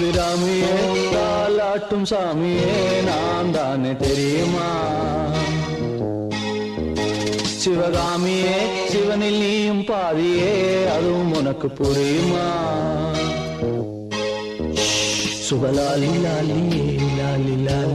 அபிராமியே தாலாட்டும் சாமியே நான் தானே தெரியுமா? சிவகாமியே சிவனில் நீயும் பாதியே அதுவும் உனக்கு புரியுமா? சுபலாலி லாலி லாலி லாலி